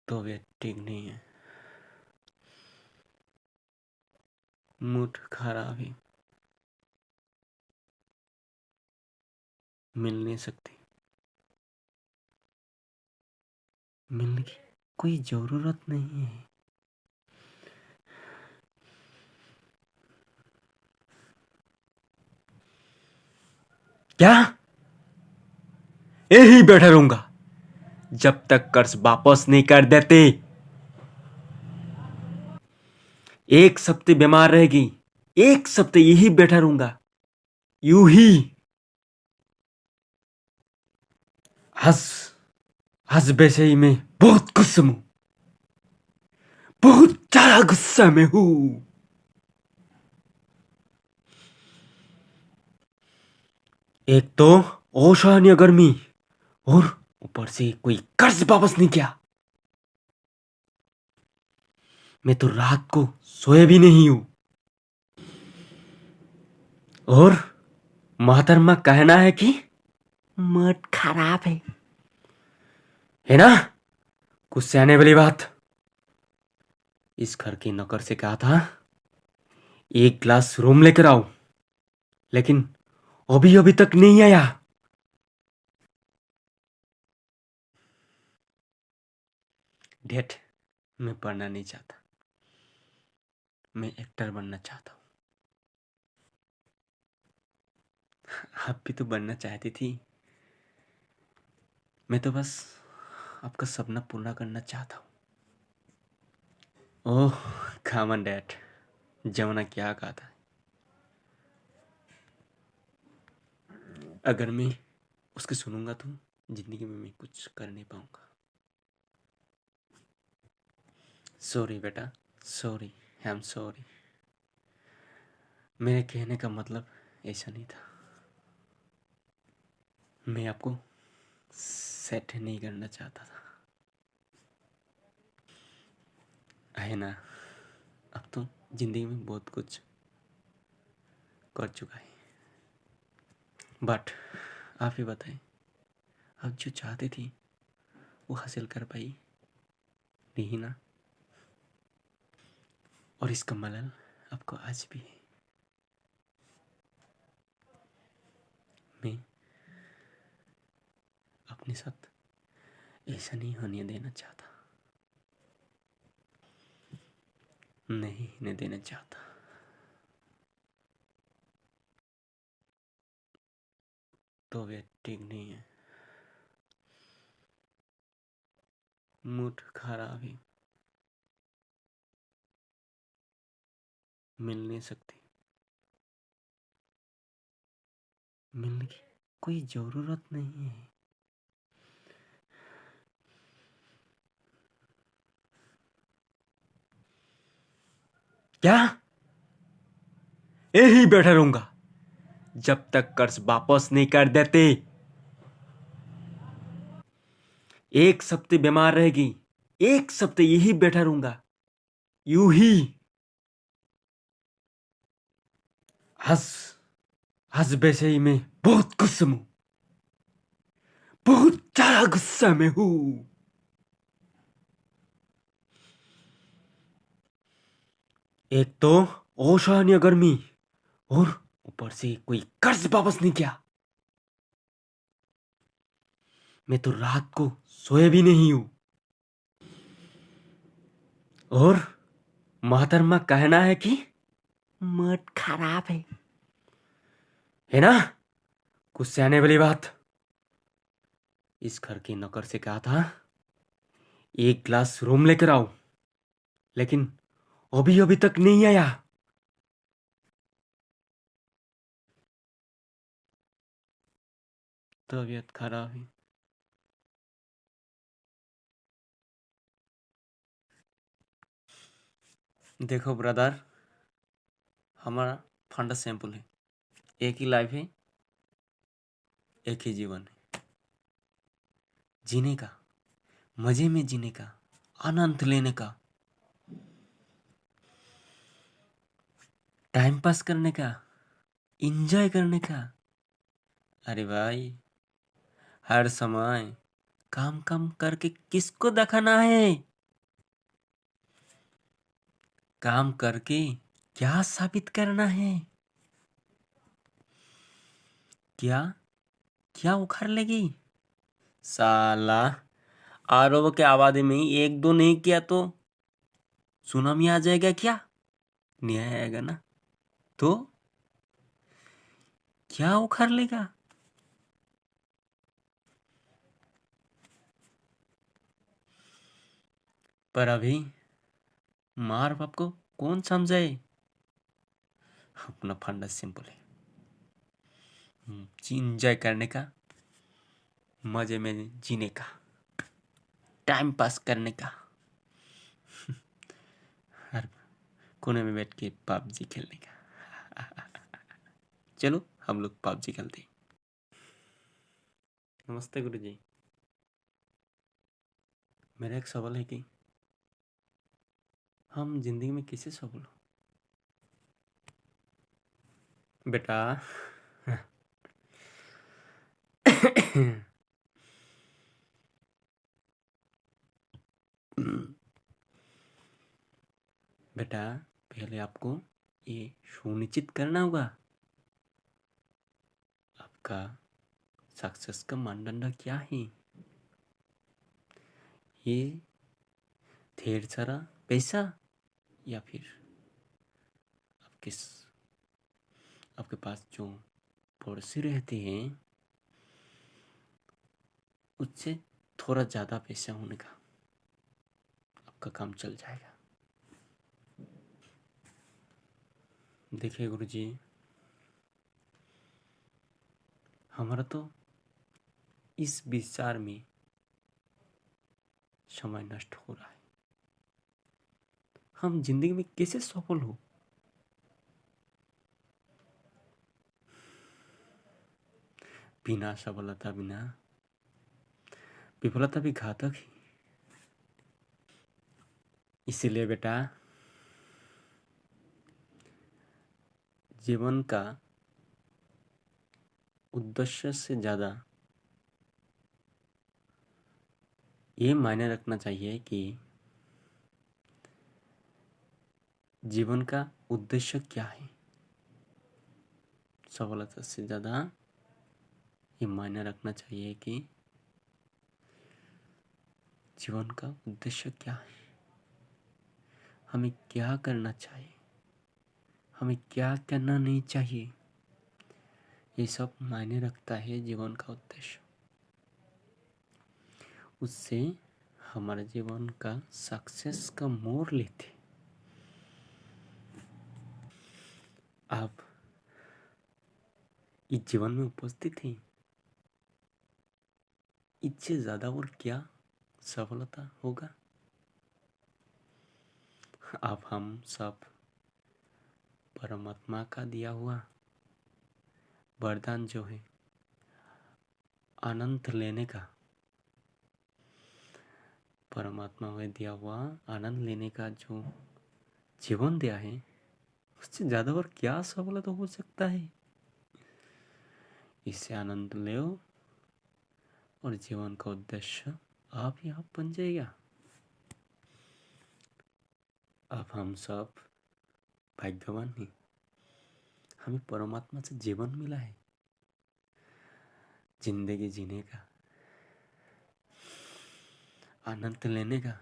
तबीयत ठीक नहीं है। मूड खराब है। मिल नहीं सकती। मिलने की कोई जरूरत नहीं है। क्या? यही बैठा रहूंगा जब तक कर्ज वापस नहीं कर देते। एक सप्ते बीमार रहेगी, एक सप्ते यही बैठा रहूंगा, यूं ही। आज आज वैसे ही मैं बहुत गुस्से में हूं, बहुत ज्यादा गुस्सा में हूं। एक तो असहनीय गर्मी और ऊपर से कोई कर्ज वापस नहीं किया। मैं तो रात को सोया भी नहीं हूं। और मोहतरमा कहना है कि मूड खराब है ना? गुस्से आने वाली बात। इस घर के नौकर से कहा था एक ग्लास रूम लेकर आओ, लेकिन अभी अभी तक नहीं आया। डैड, मैं पढ़ना नहीं चाहता, मैं एक्टर बनना चाहता हूँ। आप भी तो बनना चाहती थी। मैं तो बस आपका सपना पूरा करना चाहता हूँ। ओह कम ऑन डैड, जमुना क्या कहा था, अगर मैं उसके सुनूंगा तो जिंदगी में मैं कुछ कर नहीं पाऊंगा। सॉरी बेटा, सॉरी, आई एम सॉरी। मेरे कहने का मतलब ऐसा नहीं था। मैं आपको सेट नहीं करना चाहता था, है ना? अब तो जिंदगी में बहुत कुछ कर चुका है। बट आप ही बताएं, आप जो चाहते थी वो हासिल कर पाई नहीं ना? और इसका मलाल आपको आज भी है। मैं अपने साथ ऐसा नहीं होने देना चाहता, नहीं होने देना चाहता। तबीयत ठीक नहीं है, मूड खराब है। मिल नहीं सकती। मिलने की कोई जरूरत नहीं है। क्या? यही बैठा रहूंगा जब तक कर्ज वापस नहीं कर देते। एक सप्ते बीमार रहेगी, एक सप्ते यही बैठा रहूंगा, यूं ही। आज आज वैसे ही मैं बहुत गुस्से में हूं, बहुत ज्यादा गुस्सा में हूं। एक तो असहनीय गर्मी और ऊपर से कोई कर्ज वापस नहीं किया। मैं तो रात को सोया भी नहीं हूं। और मोहतरमा कहना है कि मूड खराब है ना? गुस्से आने वाली बात। इस घर के नौकर से कहा था एक ग्लास रूम लेकर आओ, लेकिन अभी अभी तक नहीं आया। तबीयत खराब है। देखो ब्रदर, हमारा फंडा सैंपल है। एक ही लाइफ है, एक ही जीवन है। जीने का, मजे में जीने का, आनंद लेने का, टाइम पास करने का, एंजॉय करने का। अरे भाई, हर समय काम काम करके किसको दिखाना है? काम करके क्या साबित करना है? क्या क्या उखाड़ लेगी? साला, आरव के आबादी में ही एक दो नहीं किया तो सुनामी आ जाएगा क्या? नहीं आएगा ना? तो क्या उखाड़ लेगा? पर अभी मार बाप को कौन समझाए? अपना फंडा सिंपल है, एंजॉय करने का, मजे में जीने का, टाइम पास करने का, हर कोने में बैठ के पबजी खेलने का। चलो हम लोग पबजी खेलते हैं। नमस्ते गुरुजी। मेरा एक सवाल है कि हम जिंदगी में कैसे सफल हो? बेटा, बेटा, पहले आपको ये सुनिश्चित करना होगा आपका सक्सेस का मानदंड क्या है। ये ढेर सारा पैसा या फिर आपके आपके पास जो पड़ोसी रहते हैं उससे थोड़ा ज़्यादा पैसा होने का आपका काम चल जाएगा। देखिए गुरुजी, हमारा तो इस विचार में समय नष्ट हो रहा है। हम जिंदगी में कैसे सफल हो? बिना सफलता बिना विफलता भी घातक है। इसीलिए बेटा, जीवन का उद्देश्य से ज़्यादा ये मायने रखना चाहिए कि जीवन का उद्देश्य क्या है। सफलता से ज़्यादा ये मायने रखना चाहिए कि जीवन का उद्देश्य क्या है, हमें क्या करना चाहिए, हमें क्या करना नहीं चाहिए। ये सब मायने रखता है जीवन का उद्देश्य। उससे हमारे जीवन का सक्सेस का मोड़ लेते। आप इस जीवन में उपस्थित हैं, इससे ज़्यादा और क्या सफलता होगा? आप हम सब परमात्मा का दिया हुआ वरदान जो है आनंद लेने का, परमात्मा में दिया हुआ आनंद लेने का जो जीवन दिया है, उससे ज़्यादा और क्या सफलता हो सकता है? इससे आनंद लो और जीवन का उद्देश्य आप ही आप बन जाएगा। अब हम सब भाग्यवान हैं, हमें परमात्मा से जीवन मिला है, जिंदगी जीने का, आनंद लेने का।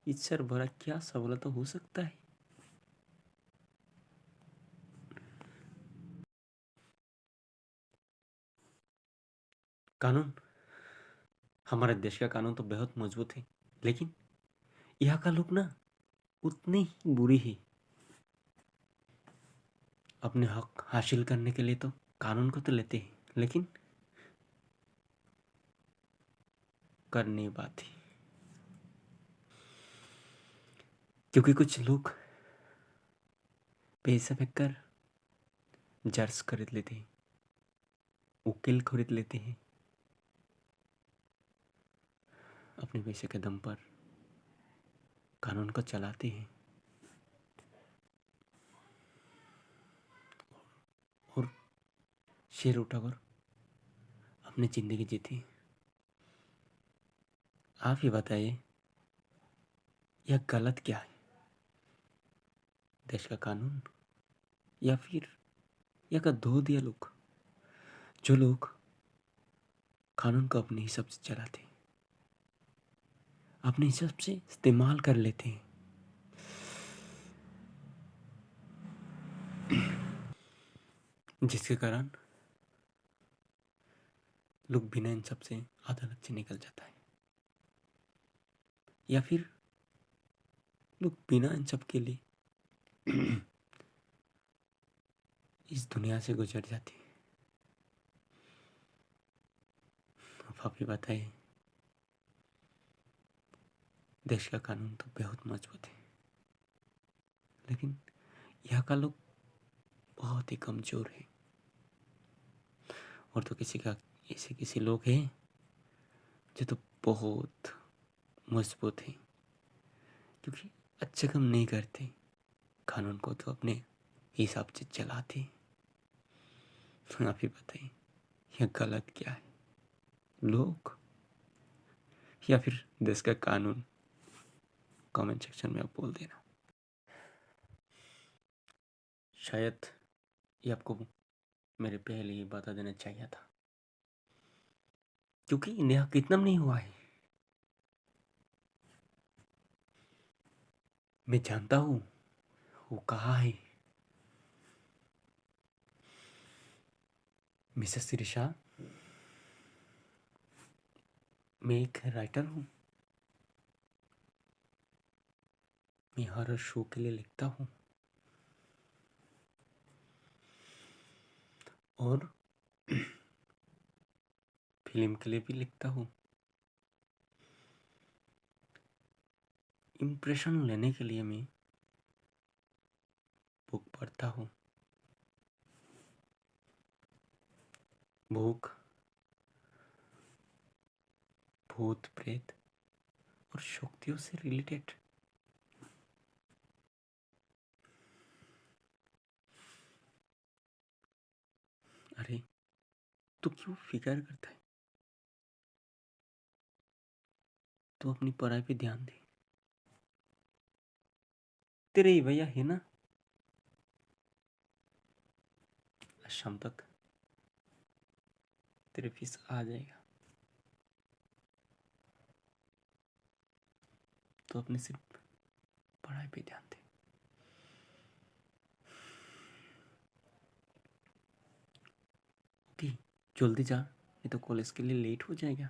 इससे बड़ा क्या सफलता हो सकता है? कानून, हमारे देश का कानून तो बहुत मजबूत है, लेकिन यहाँ का लोग ना उतने ही बुरे हैं। अपने हक हासिल करने के लिए तो कानून को तो लेते हैं, लेकिन कर नहीं पाते, क्योंकि कुछ लोग पैसा फेंक जज खरीद लेते हैं, वकील खरीद लेते हैं, अपने पैसे के दम पर कानून को चलाते हैं और शेर उठाकर अपनी जिंदगी जीती है। आप ही बताइए, यह गलत क्या है? देश का कानून या फिर यहाँ का धो दिया लोग, जो लोग कानून को अपने हिसाब से चलाते, अपने हिसाब से इस्तेमाल कर लेते हैं। जिसके कारण लोग बिना इंसाफ से अदालत से निकल जाता है, या फिर लोग बिना इंसाफ के लिए इस दुनिया से गुजर जाते हैं। अब आप ही बताइए, देश का कानून तो बहुत मजबूत है, लेकिन यहाँ का लोग बहुत ही कमजोर है। और तो ऐसे किसी लोग हैं जो तो बहुत मजबूत है, क्योंकि अच्छे काम नहीं करते, कानून को तो अपने हिसाब से चलाते। आप ही बताइए, यह गलत क्या है, लोग या फिर देश का कानून? कमेंट सेक्शन में आप बोल देना। शायद ये आपको मेरे पहले ही बता देना चाहिए था, क्योंकि इंडिया कितना नहीं हुआ है। मैं जानता हूँ वो कहाँ है। मिसेस शिरीषा, मैं एक राइटर हूँ। मैं हर शो के लिए लिखता हूँ और फिल्म के लिए भी लिखता हूँ। इम्प्रेशन लेने के लिए मैं बुक पढ़ता हूँ। बुक भूत प्रेत और शक्तियों से रिलेटेड। अरे तू क्यों फिक्र करता है? तू अपनी पढ़ाई पे ध्यान दे। तेरे ही भैया है ना, आज शाम तक तेरे फीस आ जाएगा, तो अपने सिर्फ पढ़ाई पे ध्यान दे। ओके, जल्दी जा, नहीं तो कॉलेज के लिए लेट हो जाएगा।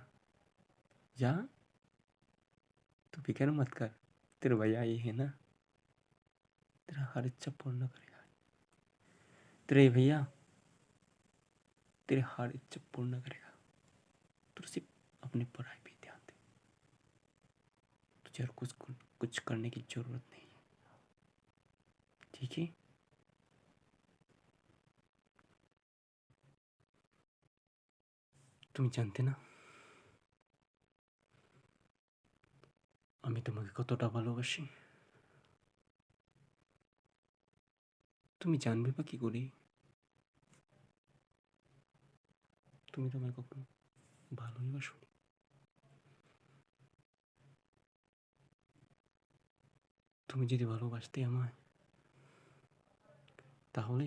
जा, तो फिक्र मत कर, तेरा भैया ये है ना, तेरा हर इच्छा पूर्ण करेगा। तेरे भैया तेरे हर इच्छा पूर्ण करेगा। तो सिर्फ अपनी पढ़ाई पे ध्यान दे, तुझे और कुछ करने की जरूरत नहीं है, ठीक है? তুমি জানতে না আমি তোমাকে কতটা ভালোবাসি? তুমি জানবে বা কি করে? তুমি তো আমায় কখনো ভালোই বাসোনি। তুমি যদি ভালোবাসতে আমায়, তাহলে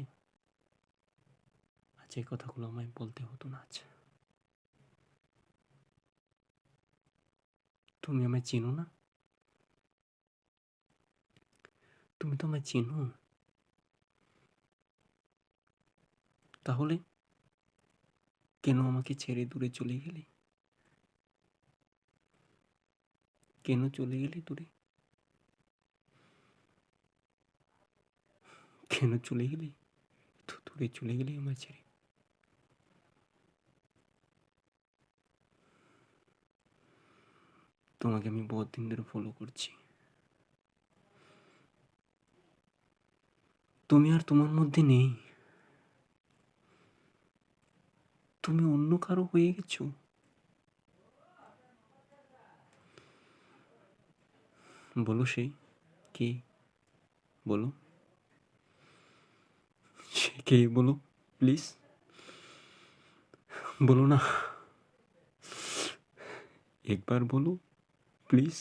আজ এই কথাগুলো আমায় বলতে হতো না। আজ তুমি আমায় চেনো না, তুমি তো আমায় চেনো, তাহলে কেন আমাকে ছেড়ে দূরে চলে গেলে? কেন চলে গেলে দূরে? কেন চলে গেলে? তো দূরে চলে গেলে আমায় ছেড়ে। তোমাকে আমি বহুত দিন ধরে ফলো করছি, তুমি আর তোমার মধ্যে নেই, তুমি অন্য কারো হয়ে গেছো। বলো সে কে, বলো সে কে, বলো প্লিজ, বলো না, একবার বলো প্লিজ,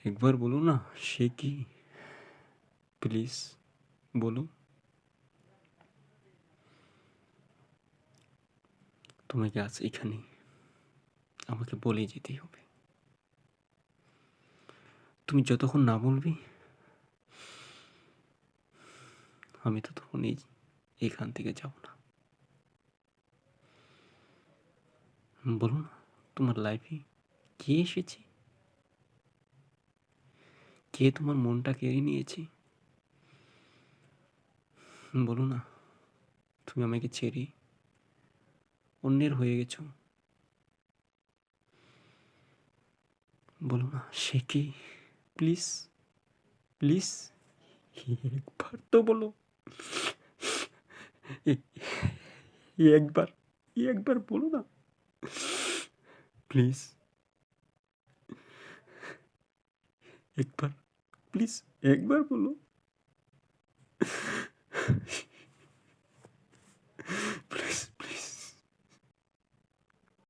একবার বলো না সে কি। প্লিজ বলো। তোমাকে আজ এখানে আমাকে বলে যেতেই হবে। তুমি যতক্ষণ না বলবে আমি ততক্ষণ এখান থেকে যাব না। বলো না, তোমার লাইফে কে এসেছে, কে তোমার মনটা কেড়ে নিয়েছে? বলো না, তুমি আমাকে ছেড়ে অন্যের হয়ে গেছো। বলো না, সে কি? প্লিজ প্লিজ একবার তো বলো। এ- একবার একবার বলো না, প্লিজ একবার, প্লিজ একবার বলো।